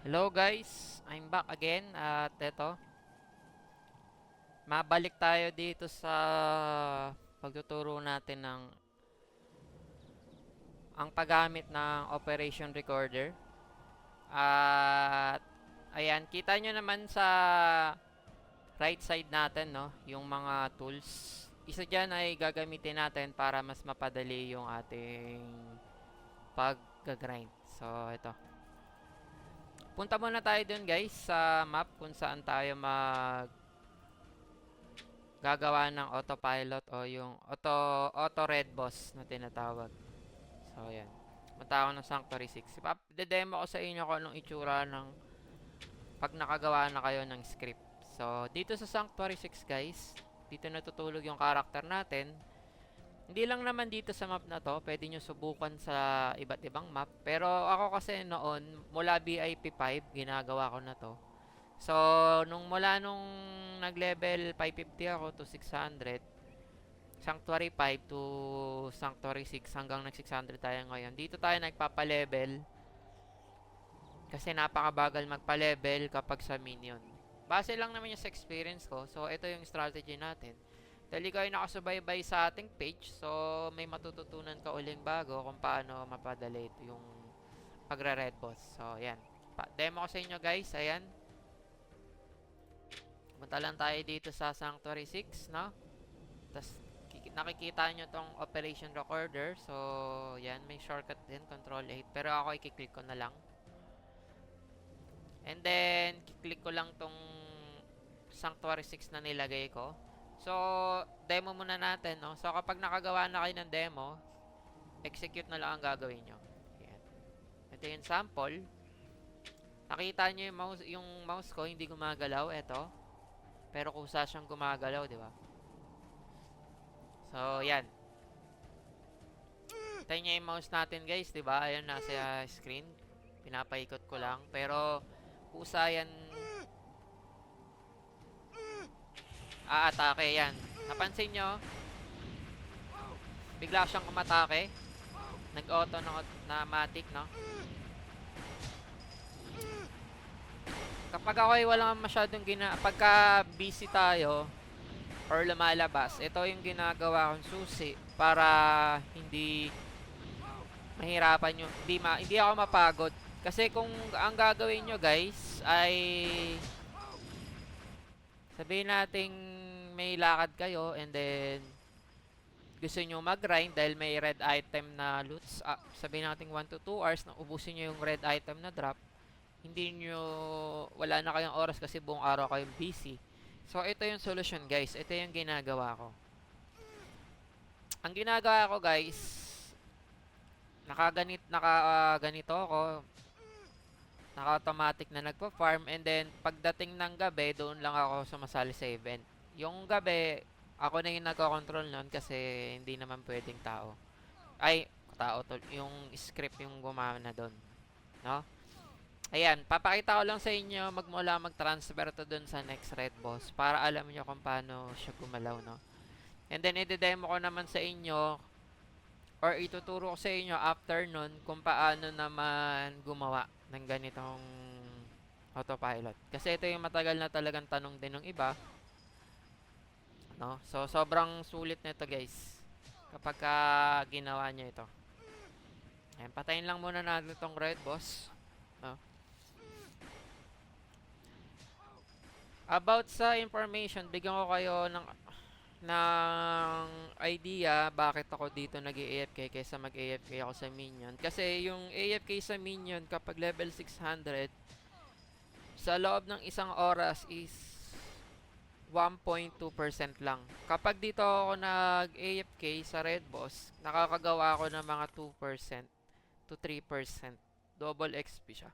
Hello guys, I'm back again at eto, mabalik tayo dito sa pagtuturo natin ng ang paggamit ng operation recorder. At ayan, kita nyo naman sa right side natin, no, yung mga tools. Isa dyan ay gagamitin natin para mas mapadali yung ating pag-grind. So, ito. Punta muna tayo dun guys sa map kung saan tayo gagawa ng autopilot o yung auto red boss na tinatawag. So yan. Punta ako ng Sanctuary 6. Ipap-demo ko sa inyo kung anong itsura ng pag nakagawa na kayo ng script. So dito sa Sanctuary 6 guys, dito natutulog yung character natin. Hindi lang naman dito sa map na to, pwede nyo subukan sa iba't ibang map. Pero ako kasi noon, mula BIP 5, ginagawa ko na to. So, mula nung nag-level 550 ako to 600, Sanctuary 5 to Sanctuary 6 hanggang nag 600 tayo ngayon. Dito tayo nagpapa-level kasi napakabagal magpa-level kapag sa minion. Base lang naman yung sa experience ko. So, ito yung strategy natin. Dahil ikaw ay nakasubaybay sa ating page, so may matututunan ka uling bago kung paano mapadali yung pagre-red boss. So, yan. Demo ko sa inyo guys. Ayan. Punta lang tayo dito sa Sanctuary 6, no? Tapos, nakikita nyo tong operation recorder. So, yan. May shortcut din. Control 8. Pero ako, i-click ko na lang. And then, kiklik ko lang tong Sanctuary 6 na nilagay ko. So, demo muna natin, no? So, kapag nakagawa na kayo ng demo, execute na lang ang gagawin nyo. Yan. Ito yung sample. Nakita nyo yung mouse ko, hindi gumagalaw. Ito. Pero kusa siyang gumagalaw, di ba? So, yan. Tayo niya yung mouse natin, guys, di ba? Ayun, nasa screen. Pinapaikot ko lang. Pero, kusa yan. Aatake yan. Napansin nyo? Bigla siyang umatake. Nag-auto na matic, no? Kapag ako ay walang masyadong pagka busy tayo or lumalabas, ito yung ginagawa kong susi para hindi mahirapan yung hindi ako mapagod. Kasi kung ang gagawin nyo guys ay sabihin nating may lakad kayo and then gusto nyo mag-grind dahil may red item na loots, sabihin natin 1 to 2 hours na ubusin nyo yung red item na drop, hindi nyo, wala na kayong oras kasi buong araw kayong busy. So, ito yung solution guys. Ito yung ginagawa ko. Ang ginagawa ko guys, nakaganito ako, naka-automatic na nagpa-farm and then pagdating ng gabi, doon lang ako sumasali sa event. Yung gabi, ako na yung nagko-control nun kasi hindi naman pwedeng tao. Ay, tao to, yung script yung gumana doon, no? Ayan, papakita ko lang sa inyo magmula mag-transfer to dun sa next red boss para alam niyo kung paano siya gumalaw, no? And then, i-demo ko naman sa inyo or ituturo ko sa inyo after nun kung paano naman gumawa ng ganitong autopilot. Kasi ito yung matagal na talagang tanong din ng iba, no? So, sobrang sulit nito guys kapag ginawa nyo ito. Ayan, patayin lang muna natin itong red boss, no? About sa information, bigyan ko kayo ng idea bakit ako dito nag-AFK kaysa mag-AFK ako sa minion. Kasi yung AFK sa minion kapag level 600, sa loob ng isang oras is 1.2% lang. Kapag dito ako nag-AFK sa Red Boss, nakakagawa ako ng mga 2% to 3%. Double XP siya.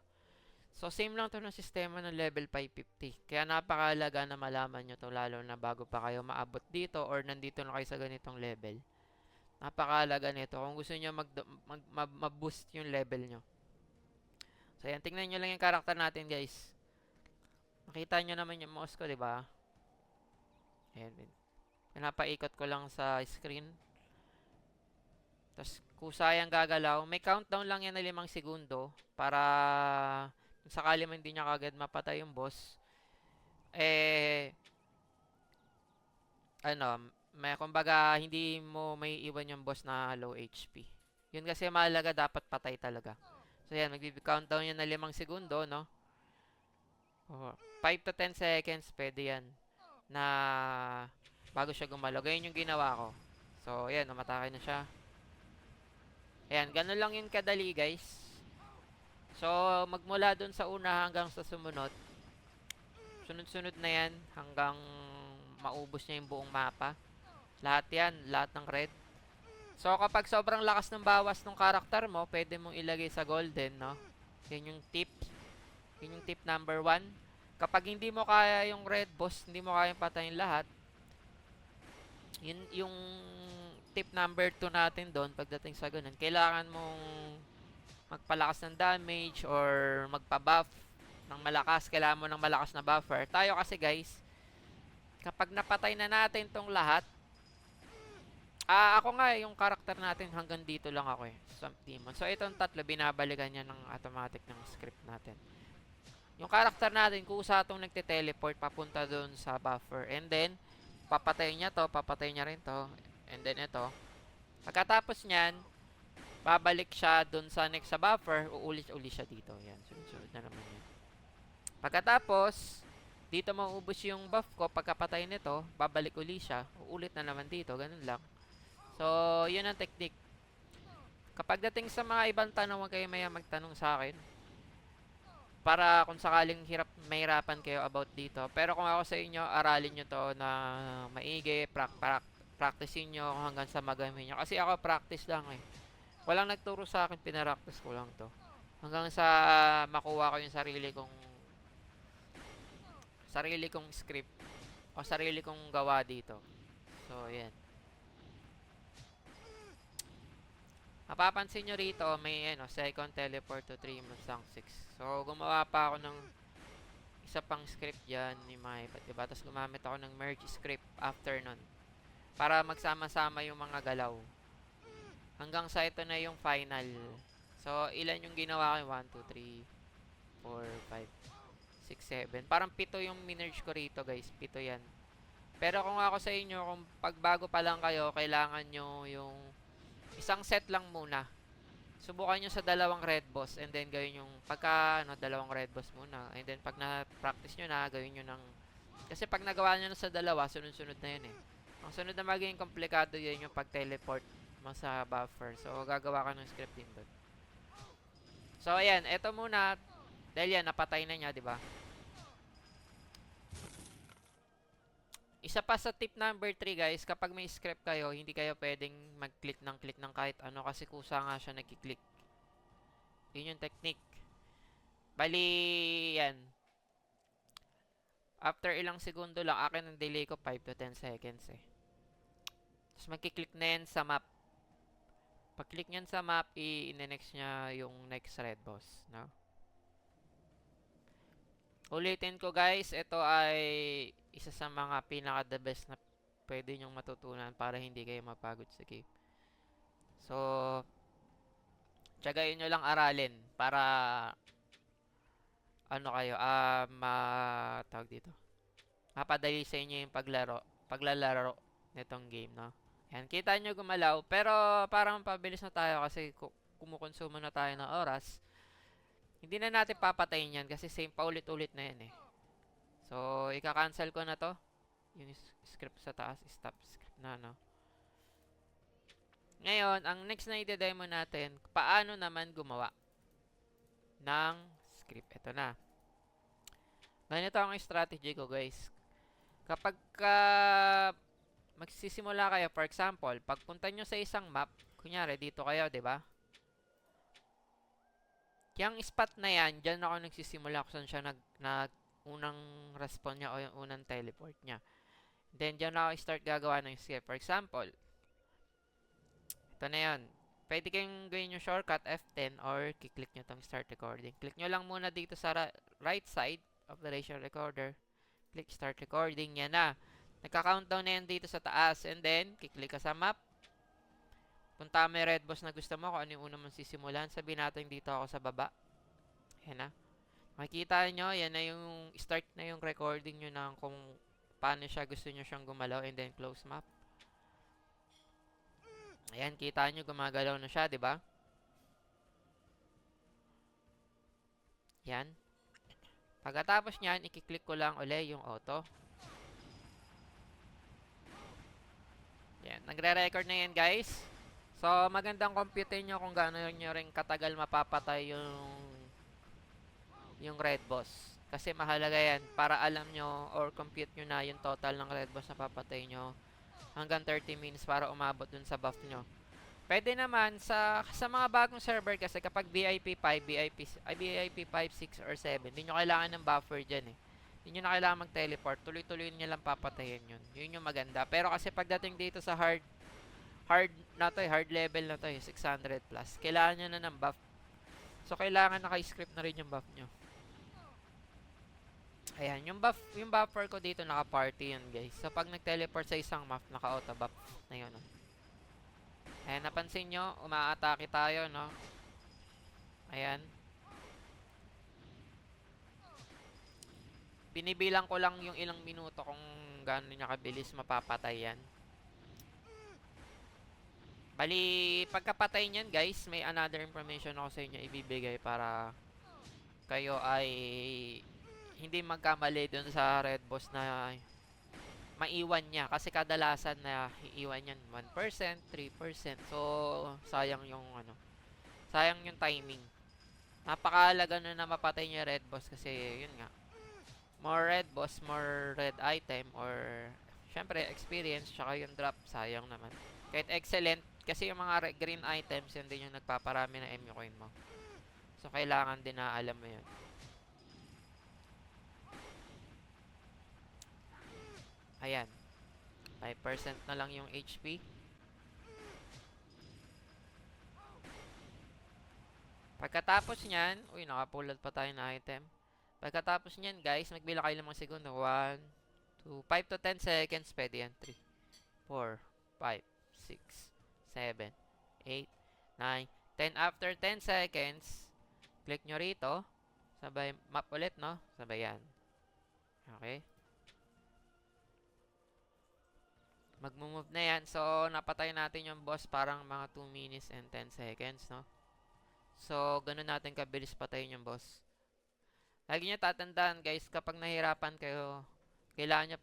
So, same lang to ng sistema ng level 550. Kaya napakahalaga na malaman nyo to lalo na bago pa kayo maabot dito or nandito na kayo sa ganitong level. Napakahalaga nito kung gusto nyo mag-boost yung level nyo. So, yan. Tingnan nyo lang yung karakter natin, guys. Nakita nyo naman yung mouse ko, di ba? Ayan. Pinapaikot ko lang sa screen. Tapos, kusayang gagalaw. May countdown lang yan na 5 segundo para kung sakali man hindi niya kagad mapatay yung boss, eh, ano, may kumbaga hindi mo may iwan yung boss na low HP. Yun kasi mahalaga, dapat patay talaga. So yan, magbi-countdown yan na 5 segundo, no? Oh, 5 to 10 seconds, pwede yan. Na bago siya gumalaw. Ganyan yung ginawa ko. So, yan, umatake na siya. Ayan, ganun lang yun kadali, guys. So, magmula dun sa una hanggang sa sumunod, sunod-sunod na yan hanggang maubos niya yung buong mapa. Lahat yan, lahat ng red. So, kapag sobrang lakas ng bawas ng karakter mo, pwede mong ilagay sa golden, no? Yan yung tip. Yun yung tip number 1. Kapag hindi mo kaya yung red boss, hindi mo kaya patayin lahat, yun yung tip number 2 natin doon pagdating sa ganun. Kailangan mong magpalakas ng damage or magpa-buff ng malakas. Kailangan mo ng malakas na buffer. Tayo kasi guys, kapag napatay na natin tong lahat, ako nga yung karakter natin hanggang dito lang ako sa demon. So itong tatlo, binabalikan niya ng automatic ng script natin. Yung karakter natin, kusa itong nagte-teleport papunta doon sa buffer. And then, papatay niya to, papatay niya rin to. And then ito. Pagkatapos niyan, babalik siya doon sa next sa buffer, uulit-ulit siya dito. Yan, sunod-sunod na naman yan. Pagkatapos, dito mauubos yung buff ko, pagkapatay nito, babalik uli siya, uulit na naman dito, ganun lang. So, yun ang technique. Kapag dating sa mga ibang tanong, huwag kayo maya magtanong sa akin. Para kung sakaling mahirapan kayo about dito. Pero kung ako sa inyo, aralin nyo to na maigi, practicein nyo hanggang sa magamit nyo. Kasi ako practice lang eh. Walang nagturo sa akin, pinaractice ko lang to. Hanggang sa makuha ko yung sarili kong script o sarili kong gawa dito. So, yan. Mapapansin nyo rito, may second teleport to 3 Mustang 6. So, gumawa pa ako ng isa pang script dyan, yung mga iba't iba. Tapos gumamit ako ng merge script after nun. Para magsama-sama yung mga galaw. Hanggang sa ito na yung final. So, ilan yung ginawa ko? 1, 2, 3, 4, 5, 6, 7. Parang 7 yung minerge ko rito guys. 7 yan. Pero kung ako sa inyo, kung pagbago pa lang kayo, kailangan nyo yung isang set lang muna. Subukan nyo sa dalawang red boss and then gawin yung dalawang red boss muna. And then pag na-practice nyo na, gawin nyo ng kasi pag nagawa nyo na sa dalawa, sunod-sunod na yun eh. Ang sunod na magiging komplikado yun yung pag-teleport mo sa buffer. So, gagawa ka ng script din doon. So, ayan. Ito muna. Dahil yan, napatay na niya, di ba? Isa pa sa tip number 3 guys, kapag may script kayo, hindi kayo pwedeng mag-click ng kahit ano kasi kusa nga siya nagki-click. Yun yung technique. Bali, yan. After ilang segundo lang, akin ang delay ko 5 to 10 seconds eh. Tapos magki-click na yan sa map. Pag-click nyan sa map, i-next nya yung next red boss. No? Ulitin ko guys, ito ay isa sa mga pinaka the best na pwede nyong matutunan para hindi kayo mapagod sa game. So, tiyagayin nyo lang aralin para kayo, tawag dito. Mapadali sa inyo yung paglalaro nitong game, no? Yan, kita nyo gumalaw, pero parang pabilis na tayo kasi kumukonsumo na tayo ng oras. Hindi na natin papatayin yan kasi same paulit-ulit na yan eh. So, ika-cancel ko na to. Yung script sa taas, stop script na, no? Ngayon, ang next na i-demo natin, paano naman gumawa ng script. Ito na. Ganito ang strategy ko, guys. Kapag magsisimula kayo, for example, pagpunta nyo sa isang map, kunyari, dito kayo, di ba? Yung spot na yan, dyan ako nagsisimula kung saan siya unang respawn niya o yung unang teleport niya. Then, dyan ako start gagawa ng script. For example, ito na yan. Pwede kayong gawin yung shortcut F10 or kiklik nyo itong start recording. Click nyo lang muna dito sa right side of the ratio recorder. Click start recording. Yan na. Nagka-countdown na yan dito sa taas. And then, kiklik ka sa map. Punta may red boss na gusto mo kung ano yung una mong sisimulan. Sabihin natin dito ako sa baba. Yan na. Makikita nyo, yan na yung start na yung recording nyo ng kung paano siya gusto nyo siyang gumalaw and then close map. Ayan, kita nyo gumagalaw na siya, di ba? Yan. Pagkatapos nyan, i-click ko lang uli yung auto. Yan, nagre-record na yan guys. So, magandang compute nyo kung gaano nyo rin katagal mapapatay yung red boss. Kasi mahalaga yan para alam nyo or compute nyo na yung total ng red boss na papatay nyo hanggang 30 minutes para umabot dun sa buff nyo. Pwede naman sa mga bagong server kasi kapag VIP 5, VIP 5, 6 or 7, hindi nyo kailangan ng buffer dyan eh. Hindi nyo na kailangan mag-teleport. Tuloy-tuloy nyo lang papatayin yun. Yun yung maganda. Pero kasi pagdating dito sa hard hard level na to 600 plus. Kailangan nyo na ng buff. So, kailangan naka-script na rin yung buff nyo. Ayan, yung buffer ko dito naka-party yun guys. So, pag nag-teleport sa isang map, naka-auto buff na yun. No? Ayan, napansin nyo, umaatake tayo, no? Ayan. Binibilang ko lang yung ilang minuto kung gaano niya kabilis mapapatay yan. Bali, pagkapatay niyan guys, may another information ako sa inyo ibibigay para kayo ay hindi magkamali dun sa red boss na maiwan niya. Kasi kadalasan na iiwan yan 1%, 3%. So, sayang yung sayang yung timing. Napakahalaga na mapatay niya red boss kasi yun nga. More red boss, more red item or syempre experience tsaka yung drop sayang naman. Kahit excellent kasi yung mga green items yun din yung nagpaparami ng MU coin mo. So kailangan din na alam mo yun. Ayan. 5% na lang yung HP. Pagkatapos nyan, uy, nakapulot pa tayo na item. Pagkatapos nyan, guys, magbilang kayo ng mga segundo. 1, 2, 5 to 10 seconds. Pwede yan. 3, 4, 5, 6, 7, 8, 9, 10. After 10 seconds, click nyo rito. Sabay, map ulit, no? Sabay yan. Okay. Magmumove na yan. So, napatay natin yung boss parang mga 2 minutes and 10 seconds, no? So, ganun natin kabilis patayin yung boss. Lagi nyo tatandaan, guys, kapag nahirapan kayo, kailangan nyo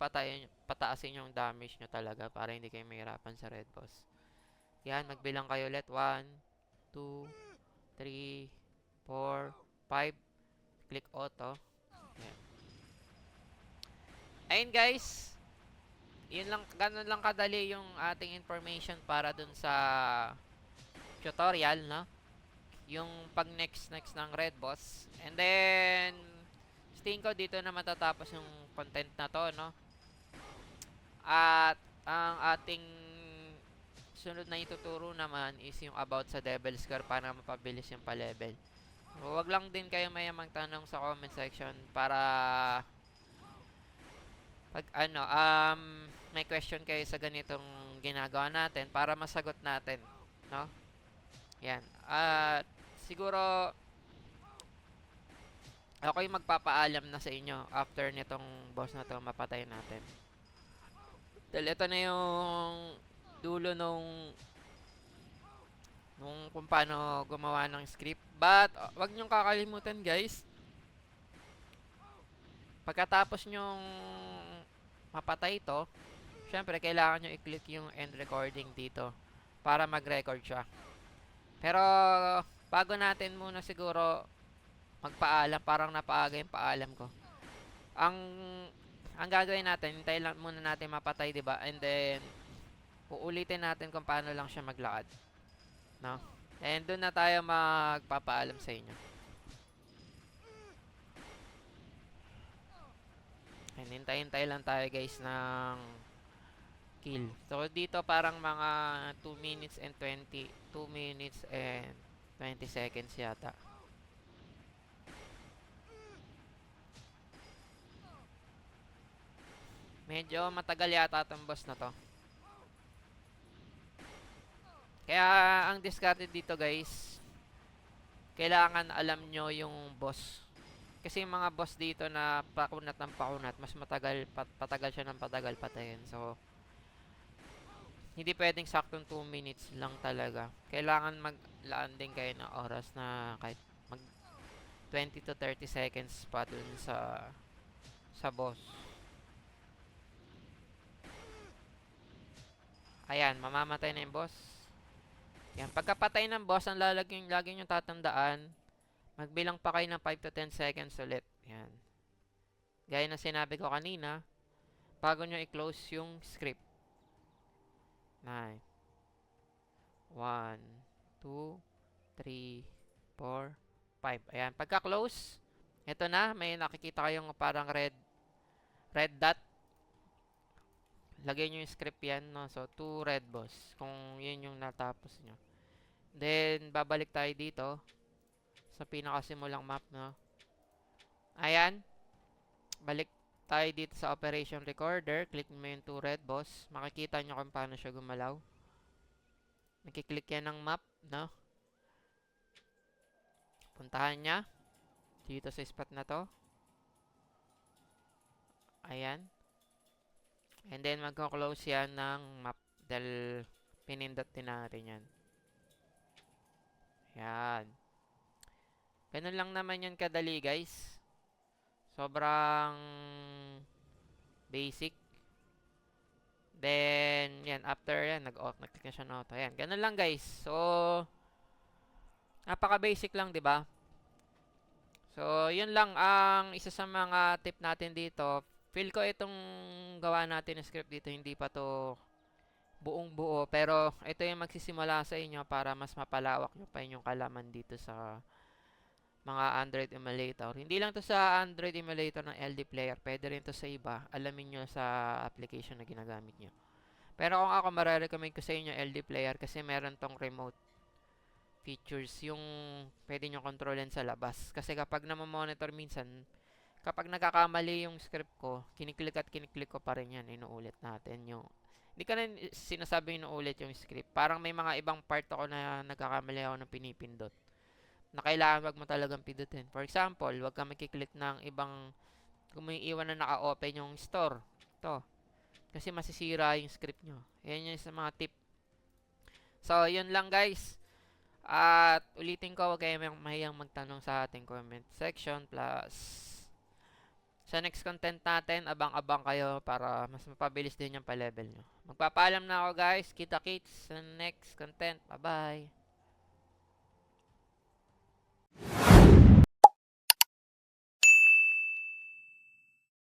pataasin yung damage nyo talaga para hindi kayo mahirapan sa red boss. Yan, magbilang kayo ulit. 1, 2, 3, 4, 5. Click auto. Yan. Ayun, guys. Yun lang, ganun lang kadali yung ating information para dun sa tutorial, no? Yung pag next ng red boss. And then, tingin ko dito na matatapos yung content na to, no? At ang ating sunod na ituturo naman is yung about sa Devil Scar para mapabilis yung pa-level. Huwag lang din kayo may magtanong sa comment section para pag may question kayo sa ganitong ginagawa natin para masagot natin, no? Yan. At siguro ako yung magpapaalam na sa inyo after nitong boss na to mapatay natin. Dahil ito na yung dulo nung kung paano gumawa ng script. But wag niyong kakalimutan guys. Pagkatapos nyong mapatay ito, syempre kailangan nyo i-click yung end recording dito para mag-record siya. Pero bago natin muna siguro magpaalam, parang napaaga yung paalam ko. Ang gagawin natin, hintay lang muna natin mapatay, 'di ba? And then uulitin natin kung paano lang siya maglakad. No? And doon na tayo magpapaalam sa inyo. And hintay-hintay lang tayo guys ng kill. So dito parang mga 2 minutes and 20 seconds yata. Medyo matagal yata itong boss na to. Kaya ang discarded dito guys, kailangan alam nyo yung boss Kasi yung mga boss dito na pakunat ng pakunat, mas matagal, patagal siya ng patagal patayin. So, hindi pwedeng saktong 2 minutes lang talaga. Kailangan maglaan din kayo ng oras na kahit mag 20 to 30 seconds pa dun sa boss. Ayan, mamamatay na yung boss. Yan, pagkapatay ng boss, ang lagi nyo tatandaan, magbilang pa kayo ng 5 to 10 seconds ulit. Yan. Gaya ng sinabi ko kanina, bago nyo i-close yung script. 9, 1, 2, 3, 4, 5. Ayan, pagka-close, ito na, may nakikita kayong parang red dot. Lagay nyo yung script yan, no? So, 2 red boss, kung yun yung natapos nyo. Then, babalik tayo dito sa pinakasimulang map, no? Ayan, balik tayo dito sa operation recorder. Click mo yung 2 red boss. Makikita nyo kung paano siya gumalaw. Nakiklik yan ng map, no? Puntahan niya dito sa spot na to. Ayan. And then, magko-close yan ng map dahil pinindot din natin yan. Ayan. Ganun lang naman yan kadali, guys. Sobrang basic. Then, yan, after yan, nag-click na siya ng auto. Yan, ganun lang, guys. So, napaka-basic lang, di ba? So, yun lang ang isa sa mga tip natin dito. Feel ko itong gawa natin ng script dito, hindi pa to buong buo. Pero, ito yung magsisimula sa inyo para mas mapalawak nyo pa inyong kalaman dito sa mga Android emulator. Hindi lang to sa Android emulator ng LD Player. Pwede rin to sa iba. Alamin nyo sa application na ginagamit nyo. Pero kung ako, marirecommend ko sa inyo LD Player kasi meron tong remote features yung pwede nyo kontrolin sa labas. Kasi kapag namamonitor minsan, kapag nagkakamali yung script ko, kiniklik ko pa rin yan. Inuulit natin yung hindi ka na sinasabing inuulit yung script. Parang may mga ibang part ako na nagkakamali ako ng pinipindot na kailangan wag mo talagang pindutin. For example, wag ka makiklik ng ibang kung may iwan na naka-open yung store. Ito. Kasi masisira yung script nyo. Yan yung sa mga tip. So, yun lang guys. At ulitin ko, huwag kayo mahiyang magtanong sa ating comment section. Plus, sa next content natin, abang-abang kayo para mas mapabilis din yung pa-level nyo. Magpapaalam na ako guys. Kita-kits sa next content. Bye-bye.